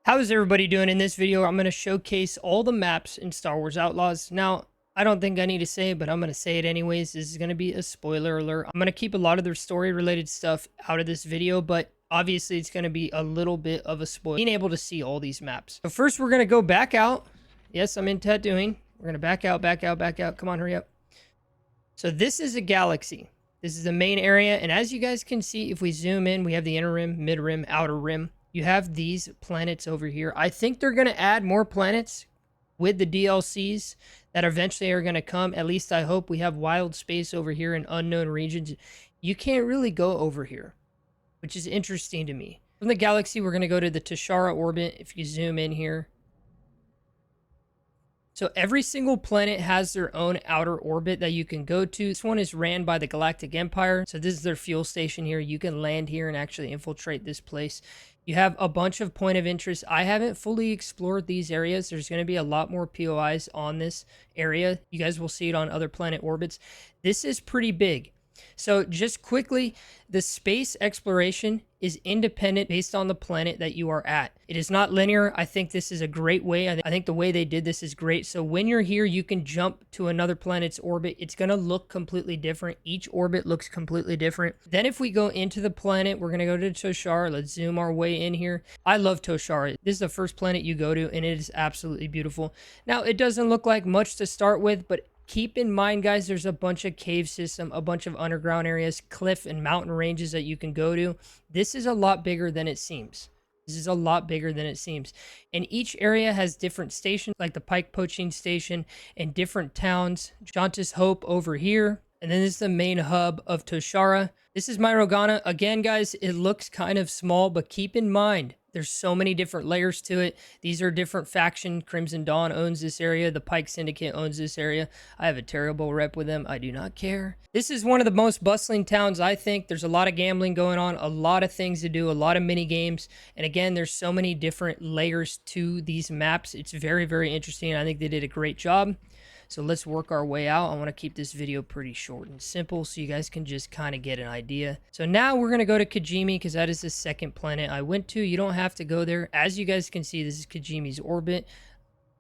How's everybody doing? In this video, I'm going to showcase all the maps in Star Wars Outlaws. Now, I don't think I need to say it, but I'm going to say it anyways. This is going to be a spoiler alert. I'm going to keep a lot of their story-related stuff out of this video, but obviously it's going to be a little bit of a spoiler, being able to see all these maps. So first, we're going to go back out. Yes, I'm in Tatooine. We're going to back out, back out, back out. Come on, hurry up. So this is a galaxy. This is the main area, and as you guys can see, if we zoom in, we have the inner rim, mid rim, outer rim. You have these planets over here. I think they're going to add more planets with the DLCs that eventually are going to come. At least I hope. We have wild space over here in unknown regions. You can't really go over here, which is interesting to me. From the galaxy, we're going to go to the Tashara orbit. If you zoom in here. So every single planet has their own outer orbit that you can go to. This one is ran by the Galactic Empire. So this is their fuel station here. You can land here and actually infiltrate this place. You have a bunch of point of interest. I haven't fully explored these areas. There's going to be a lot more POIs on this area. You guys will see it on other planet orbits. This is pretty big. So just quickly, the space exploration is independent based on the planet that you are at. It is not linear. I think this is a great way. I think the way they did this is great. So when you're here, you can jump to another planet's orbit. It's going to look completely different. Each orbit looks completely different. Then if we go into the planet, we're going to go to Toshara. Let's zoom our way in here. I love Toshara. This is the first planet you go to, and it is absolutely beautiful. Now, it doesn't look like much to start with, but keep in mind, guys, there's a bunch of cave system, a bunch of underground areas, cliff and mountain ranges that you can go to. This is a lot bigger than it seems. This is a lot bigger than it seems. And each area has different stations, like the Pike Poaching Station and different towns. Jantis Hope over here. And then this is the main hub of Toshara. This is Myrogana. Again, guys, it looks kind of small, but keep in mind, there's so many different layers to it. These are different factions. Crimson Dawn owns this area. The Pike Syndicate owns this area. I have a terrible rep with them. I do not care. This is one of the most bustling towns, I think. There's a lot of gambling going on, a lot of things to do, a lot of mini games. And again, there's so many different layers to these maps. It's very, very interesting. I think they did a great job. So let's work our way out. I want to keep this video pretty short and simple so you guys can just kind of get an idea. So now we're going to go to Kajimi because that is the second planet I went to. You don't have to go there. As you guys can see, this is Kajimi's orbit.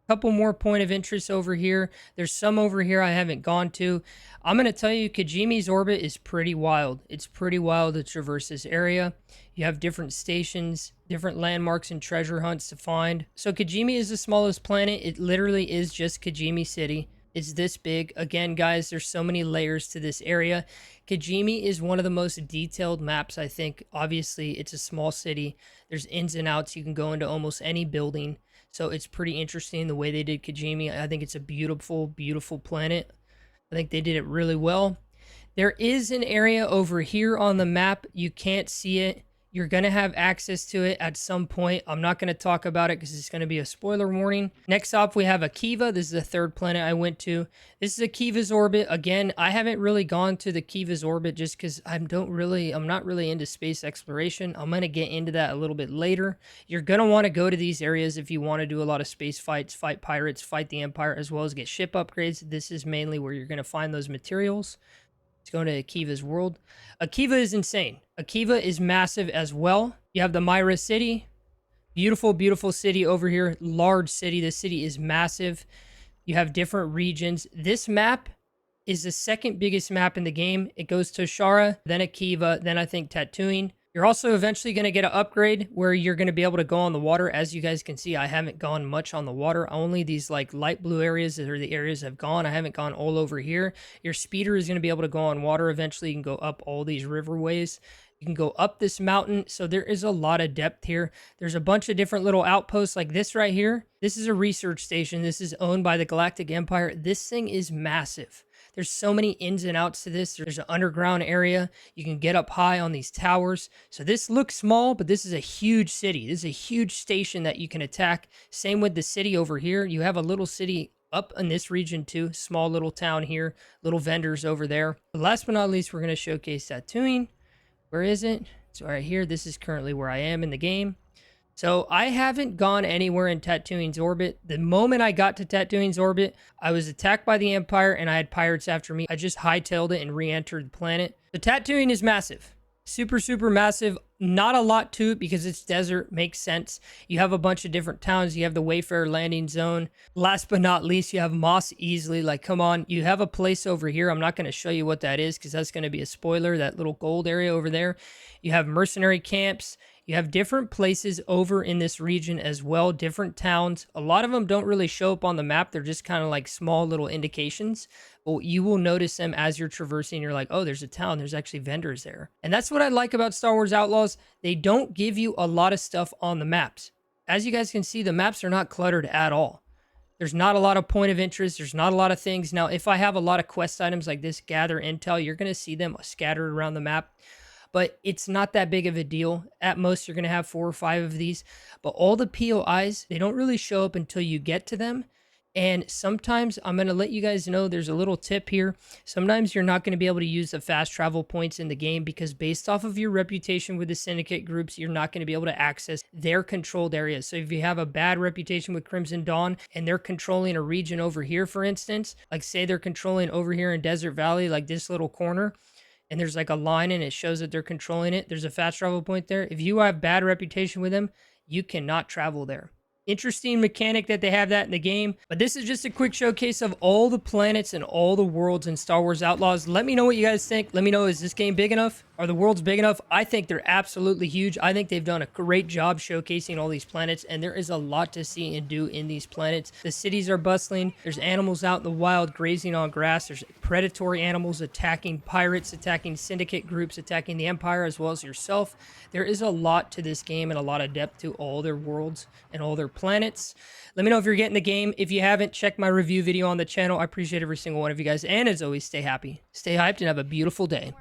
A couple more point of interest over here. There's some over here I haven't gone to. I'm going to tell you, Kajimi's orbit is pretty wild. It's pretty wild to traverse this area. You have different stations, different landmarks and treasure hunts to find. So Kajimi is the smallest planet. It literally is just Kajimi City. It's this big. Again, guys, there's so many layers to this area. Kajimi is one of the most detailed maps, I think. Obviously, it's a small city. There's ins and outs. You can go into almost any building. So it's pretty interesting the way they did Kajimi. I think it's a beautiful, beautiful planet. I think they did it really well. There is an area over here on the map. You can't see it. You're going to have access to it at some point. I'm not going to talk about it because it's going to be a spoiler warning. Next up, we have Akiva. This is the third planet I went to. This is Akiva's orbit. Again, I haven't really gone to the Akiva's orbit just because I'm not really into space exploration. I'm going to get into that a little bit later. You're going to want to go to these areas if you want to do a lot of space fights, fight pirates, fight the Empire, as well as get ship upgrades. This is mainly where you're going to find those materials. Let's go to Akiva's world. Akiva is insane. Akiva is massive as well. You have the Myra city. Beautiful, beautiful city over here. Large city. This city is massive. You have different regions. This map is the second biggest map in the game. It goes to Toshara, then Akiva, then I think Tatooine. You're also eventually going to get an upgrade where you're going to be able to go on the water. As you guys can see, I haven't gone much on the water. Only these like light blue areas that are the areas I've gone. I haven't gone all over here. Your speeder is going to be able to go on water. Eventually, you can go up all these riverways. You can go up this mountain. So there is a lot of depth here. There's a bunch of different little outposts like this right here. This is a research station. This is owned by the Galactic Empire. This thing is massive. There's so many ins and outs to this. There's an underground area. You can get up high on these towers. So this looks small, but this is a huge city. This is a huge station that you can attack. Same with the city over here. You have a little city up in this region too. Small little town here. Little vendors over there. But last but not least, we're going to showcase Tatooine. Where is it? So right here. This is currently where I am in the game. So I haven't gone anywhere in Tatooine's orbit. The moment I got to Tatooine's orbit, I was attacked by the Empire and I had pirates after me. I just hightailed it and re-entered the planet. The Tatooine is massive. Super, super massive. Not a lot to it because it's desert, makes sense. You have a bunch of different towns. You have the Wayfarer landing zone. Last but not least, you have Moss Easley. Like, come on, you have a place over here. I'm not going to show you what that is because that's going to be a spoiler, that little gold area over there. You have mercenary camps. You have different places over in this region as well, different towns. A lot of them don't really show up on the map. They're just kind of like small little indications. But you will notice them as you're traversing. You're like, oh, there's a town. There's actually vendors there. And that's what I like about Star Wars Outlaws. They don't give you a lot of stuff on the maps. As you guys can see, the maps are not cluttered at all. There's not a lot of point of interest. There's not a lot of things. Now, if I have a lot of quest items like this, gather intel, you're going to see them scattered around the map. But it's not that big of a deal. At most, you're going to have 4 or 5 of these. But all the POIs, they don't really show up until you get to them. And sometimes I'm going to let you guys know there's a little tip here. Sometimes you're not going to be able to use the fast travel points in the game because based off of your reputation with the syndicate groups, you're not going to be able to access their controlled areas. So if you have a bad reputation with Crimson Dawn and they're controlling a region over here, for instance, like say they're controlling over here in Desert Valley, like this little corner, and there's like a line and it shows that they're controlling it, there's a fast travel point there. If you have bad reputation with them, you cannot travel there. Interesting mechanic that they have that in the game. But this is just a quick showcase of all the planets and all the worlds in Star Wars Outlaws. Let me know what you guys think. Let me know, is this game big enough? Are the worlds big enough? I think they're absolutely huge. I think they've done a great job showcasing all these planets, and there is a lot to see and do in these planets. The cities are bustling. There's animals out in the wild grazing on grass. There's predatory animals attacking pirates, attacking syndicate groups, attacking the Empire, as well as yourself. There is a lot to this game and a lot of depth to all their worlds and all their planets. Let me know if you're getting the game. If you haven't, check my review video on the channel. I appreciate every single one of you guys. And as always, stay happy, stay hyped, and have a beautiful day.